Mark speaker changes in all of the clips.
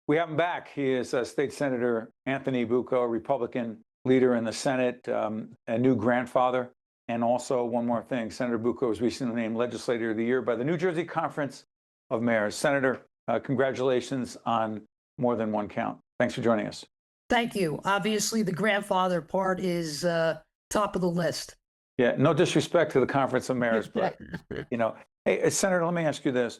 Speaker 1: We have him back. He is State Senator Anthony Bucco, Republican leader in the Senate, a new grandfather. And also, one more thing, Senator Bucco was recently named Legislator of the Year by the New Jersey Conference of Mayors. Senator, congratulations on more than one count. Thanks for joining us.
Speaker 2: Thank you. Obviously, the grandfather part is top of the list.
Speaker 1: Yeah, no disrespect to the Conference of Mayors, but, hey, Senator, let me ask you this.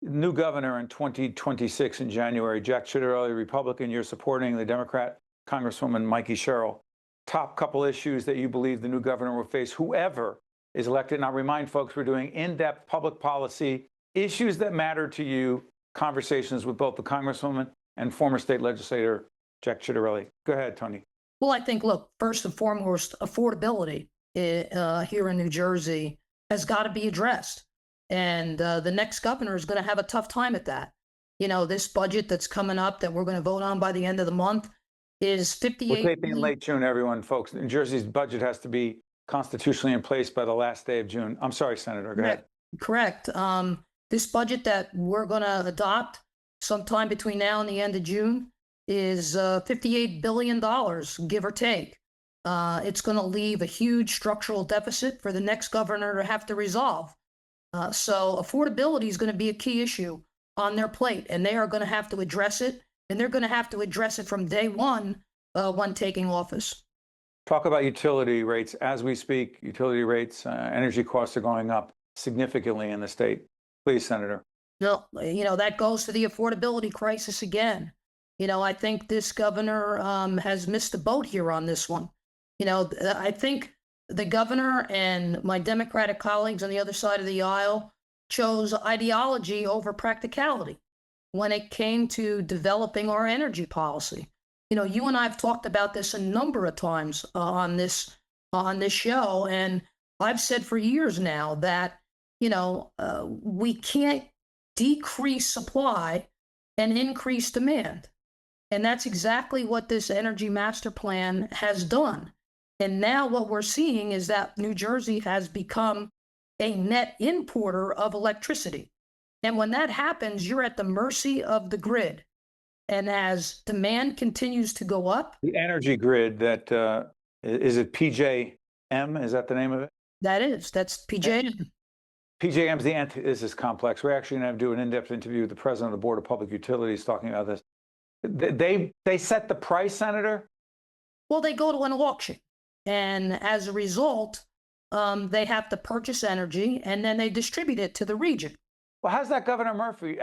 Speaker 1: New governor in 2026 in January, Jack Ciattarelli, Republican, you're supporting the Democrat Congresswoman Mikey Sherrill. Top couple issues that you believe the new governor will face, whoever is elected. And I'll remind folks, we're doing in-depth public policy issues that matter to you, conversations with both the Congresswoman and former state legislator Jack Ciattarelli. Go ahead, Tony.
Speaker 2: Well, I think, look, first and foremost, affordability here in New Jersey has got to be addressed. And the next governor is going to have a tough time at that. This budget that's coming up that we're going to vote on by the end of the month is 58.
Speaker 1: We're taping in late June, everyone, folks. New Jersey's budget has to be constitutionally in place by the last day of June. I'm sorry, Senator. Go ahead.
Speaker 2: Correct. This budget that we're going to adopt sometime between now and the end of June is $58 billion, give or take. It's going to leave a huge structural deficit for the next governor to have to resolve. So affordability is going to be a key issue on their plate, and they are going to have to address it, and they're going to have to address it from day one when taking office.
Speaker 1: Talk about utility rates. As we speak, utility rates, energy costs are going up significantly in the state. Please, Senator.
Speaker 2: No, that goes to the affordability crisis again. I think this governor has missed the boat here on this one. I think the governor and my Democratic colleagues on the other side of the aisle chose ideology over practicality when it came to developing our energy policy. You and I have talked about this a number of times on this show, and I've said for years now that we can't decrease supply and increase demand. And that's exactly what this energy master plan has done. And now what we're seeing is that New Jersey has become a net importer of electricity. And when that happens, you're at the mercy of the grid. And as demand continues to go up.
Speaker 1: The energy grid that, is it PJM? Is that the name of it?
Speaker 2: That's PJM.
Speaker 1: PJM is the antithesis complex. We're actually going to do an in-depth interview with the president of the Board of Public Utilities talking about this. They set the price, Senator?
Speaker 2: Well, they go to an auction. And as a result, they have to purchase energy and then they distribute it to the region.
Speaker 1: Well, how's that, Governor Murphy?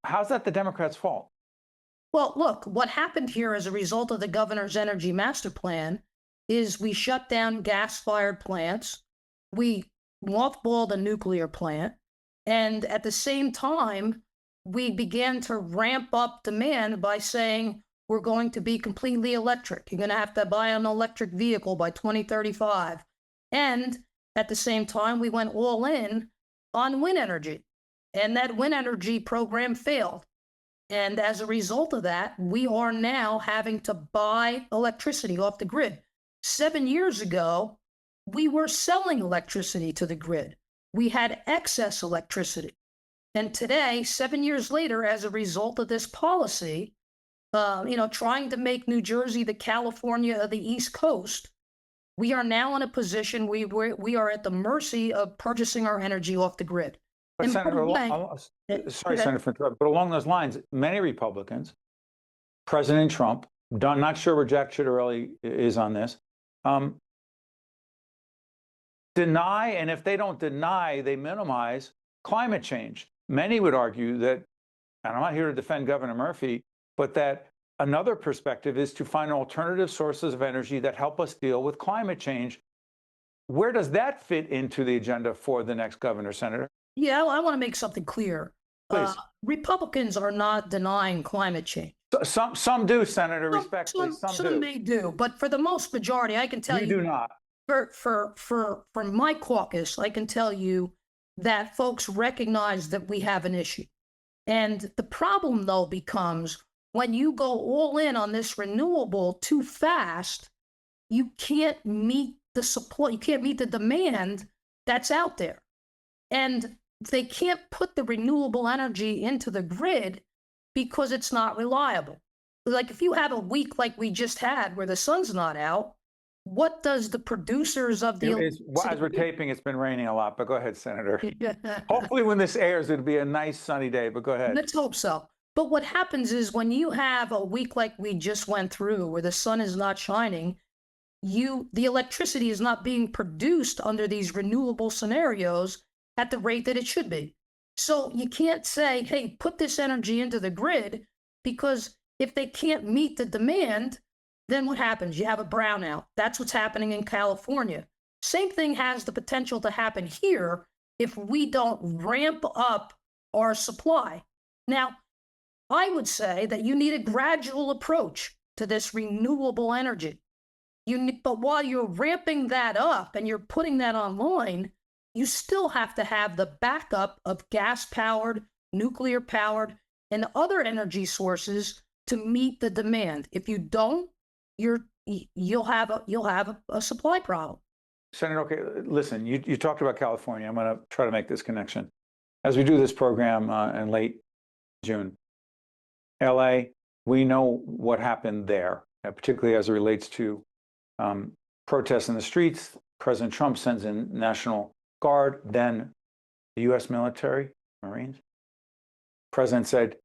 Speaker 1: How's that the Democrats' fault?
Speaker 2: Well, look, what happened here as a result of the governor's energy master plan is we shut down gas-fired plants. We mothballed a nuclear plant. And at the same time, we began to ramp up demand by saying, we're going to be completely electric. You're going to have to buy an electric vehicle by 2035. And at the same time, we went all in on wind energy. And that wind energy program failed. And as a result of that, we are now having to buy electricity off the grid. 7 years ago, we were selling electricity to the grid. We had excess electricity. And today, 7 years later, as a result of this policy, trying to make New Jersey the California of the East Coast, we are now in a position we are at the mercy of purchasing our energy off the grid.
Speaker 1: But Senator, sorry, Senator, for interrupting, but along those lines, many Republicans, President Trump, not sure where Jack Ciattarelli is on this, deny, and if they don't deny, they minimize climate change. Many would argue that, and I'm not here to defend Governor Murphy, but that another perspective is to find alternative sources of energy that help us deal with climate change. Where does that fit into the agenda for the next governor, Senator?
Speaker 2: Yeah, I want to make something clear.
Speaker 1: Please.
Speaker 2: Republicans are not denying climate change.
Speaker 1: Some do, Senator, respectfully.
Speaker 2: Some may do, but for the most majority, I can tell you.
Speaker 1: We do not.
Speaker 2: For my caucus, I can tell you that folks recognize that we have an issue. And the problem, though, becomes when you go all in on this renewable too fast, you can't meet the supply, you can't meet the demand that's out there. And they can't put the renewable energy into the grid because it's not reliable. Like if you have a week like we just had where the sun's not out, what does the producers of the
Speaker 1: As we're taping, it's been raining a lot, but go ahead, Senator.
Speaker 2: electricity-
Speaker 1: Hopefully when this airs, it'll be a nice sunny day, but go ahead.
Speaker 2: Let's hope so. But what happens is when you have a week like we just went through where the sun is not shining, the electricity is not being produced under these renewable scenarios at the rate that it should be. So you can't say, hey, put this energy into the grid, because if they can't meet the demand, then what happens? You have a brownout. That's what's happening in California. Same thing has the potential to happen here if we don't ramp up our supply. Now, I would say that you need a gradual approach to this renewable energy. But while you're ramping that up and you're putting that online, you still have to have the backup of gas-powered, nuclear-powered, and other energy sources to meet the demand. If you don't, you'll have a supply problem.
Speaker 1: Senator, okay, listen, you talked about California. I'm going to try to make this connection. As we do this program in late June, LA, we know what happened there, particularly as it relates to protests in the streets. President Trump sends in National Guard, then the U.S. military, Marines. The president said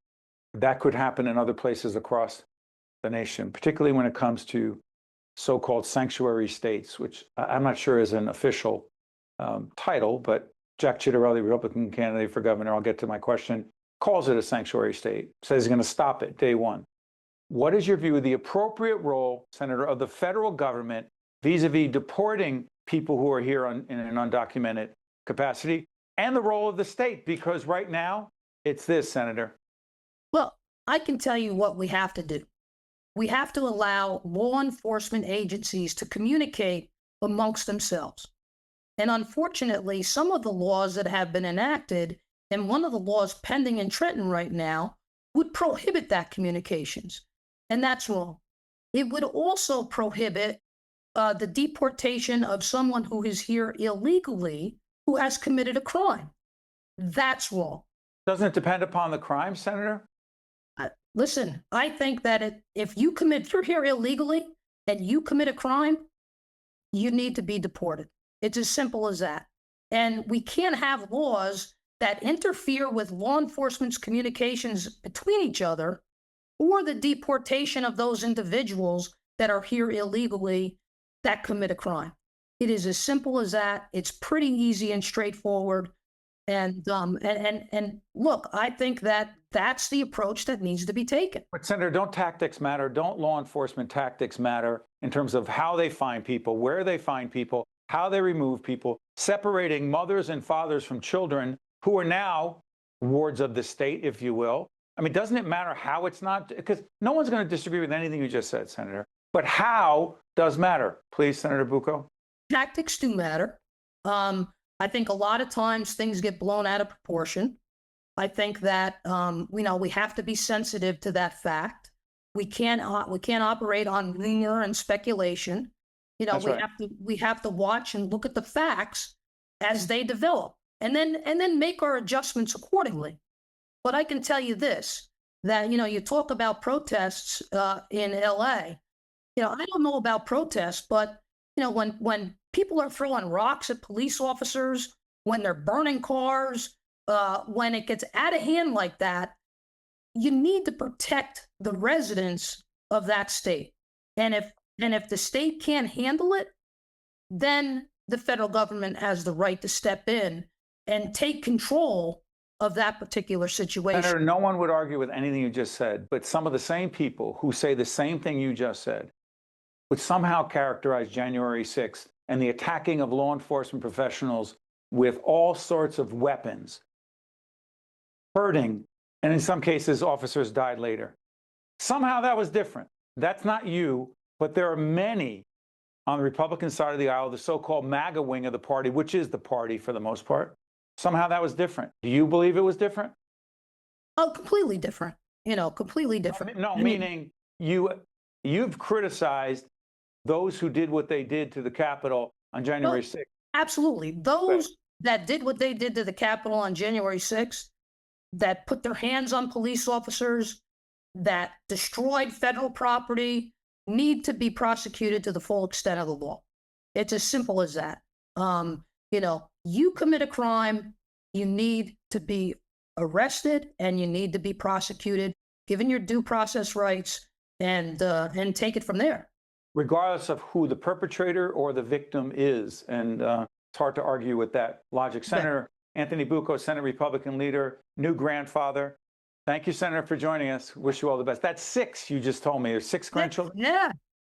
Speaker 1: that could happen in other places across the nation, particularly when it comes to so-called sanctuary states, which I'm not sure is an official title, but Jack Ciattarelli, Republican candidate for governor, I'll get to my question, calls it a sanctuary state, says he's going to stop it day one. What is your view of the appropriate role, Senator, of the federal government vis-a-vis deporting people who are here in an undocumented capacity, and the role of the state? Because right now, it's this, Senator.
Speaker 2: Well, I can tell you what we have to do. We have to allow law enforcement agencies to communicate amongst themselves. And unfortunately, some of the laws that have been enacted, and one of the laws pending in Trenton right now, would prohibit that communications. And that's wrong. It would also prohibit the deportation of someone who is here illegally, who has committed a crime. That's wrong.
Speaker 1: Doesn't it depend upon the crime, Senator?
Speaker 2: Listen, I think that if you're here illegally and you commit a crime, you need to be deported. It's as simple as that. And we can't have laws that interfere with law enforcement's communications between each other, or the deportation of those individuals that are here illegally that commit a crime. It is as simple as that. It's pretty easy and straightforward. And look, I think that that's the approach that needs to be taken.
Speaker 1: But Senator, don't tactics matter? Don't law enforcement tactics matter in terms of how they find people, where they find people, how they remove people, separating mothers and fathers from children who are now wards of the state, if you will? I mean, doesn't it matter how it's not? Because no one's going to disagree with anything you just said, Senator. But how does matter. Please, Senator Bucco.
Speaker 2: Tactics do matter. I think a lot of times things get blown out of proportion. I think that we have to be sensitive to that fact. We can't operate on rumor and speculation.
Speaker 1: That's right.
Speaker 2: We have to watch and look at the facts as they develop, and then make our adjustments accordingly. But I can tell you this, that you talk about protests in LA. I don't know about protests, but when people are throwing rocks at police officers, when they're burning cars, when it gets out of hand like that, you need to protect the residents of that state. And if the state can't handle it, then the federal government has the right to step in and take control of that particular situation.
Speaker 1: Senator, no one would argue with anything you just said, but some of the same people who say the same thing you just said would somehow characterize January 6th and the attacking of law enforcement professionals with all sorts of weapons, hurting, and in some cases, officers died later. Somehow that was different. That's not you, but there are many on the Republican side of the aisle, the so-called MAGA wing of the party, which is the party for the most part. Somehow that was different. Do you believe it was different?
Speaker 2: Oh, completely different. Completely different.
Speaker 1: No, meaning you've criticized those who did what they did to the Capitol on January 6th.
Speaker 2: Absolutely. Those that did what they did to the Capitol on January 6th, that put their hands on police officers, that destroyed federal property need to be prosecuted to the full extent of the law. It's as simple as that. You commit a crime, you need to be arrested and you need to be prosecuted, given your due process rights, and take it from there.
Speaker 1: Regardless of who the perpetrator or the victim is. And it's hard to argue with that logic. Senator Anthony Bucco, Senate Republican leader, new grandfather. Thank you, Senator, for joining us. Wish you all the best. That's 6, you just told me. There's 6 grandchildren?
Speaker 2: Yeah.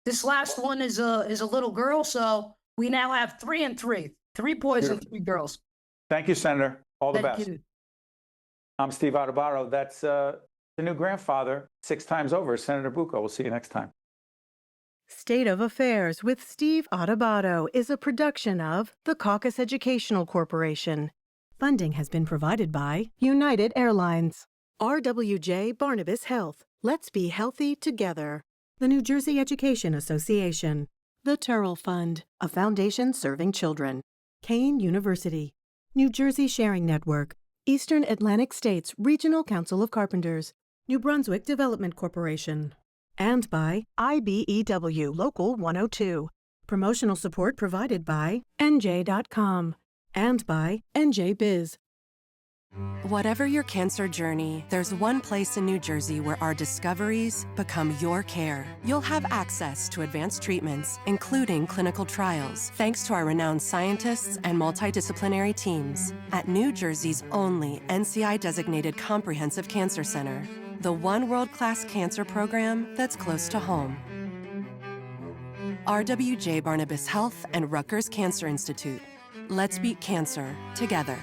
Speaker 2: This last one is a little girl, so we now have 3 and 3. 3 boys and 3 girls.
Speaker 1: Thank you, Senator. All the best.
Speaker 2: Thank you.
Speaker 1: I'm Steve Adubato. That's the new grandfather 6 times over, Senator Bucco. We'll see you next time.
Speaker 3: State of Affairs with Steve Adubato is a production of the Caucus Educational Corporation. Funding has been provided by United Airlines, RWJ Barnabas Health. Let's be healthy together. The New Jersey Education Association, the Turrell Fund, a foundation serving children, Kane University, New Jersey Sharing Network, Eastern Atlantic States Regional Council of Carpenters, New Brunswick Development Corporation, and by IBEW Local 102. Promotional support provided by NJ.com and by NJ Biz.
Speaker 4: Whatever your cancer journey, there's one place in New Jersey where our discoveries become your care. You'll have access to advanced treatments, including clinical trials, thanks to our renowned scientists and multidisciplinary teams at New Jersey's only NCI-designated comprehensive cancer center, the one world-class cancer program that's close to home. RWJ Barnabas Health and Rutgers Cancer Institute. Let's beat cancer together.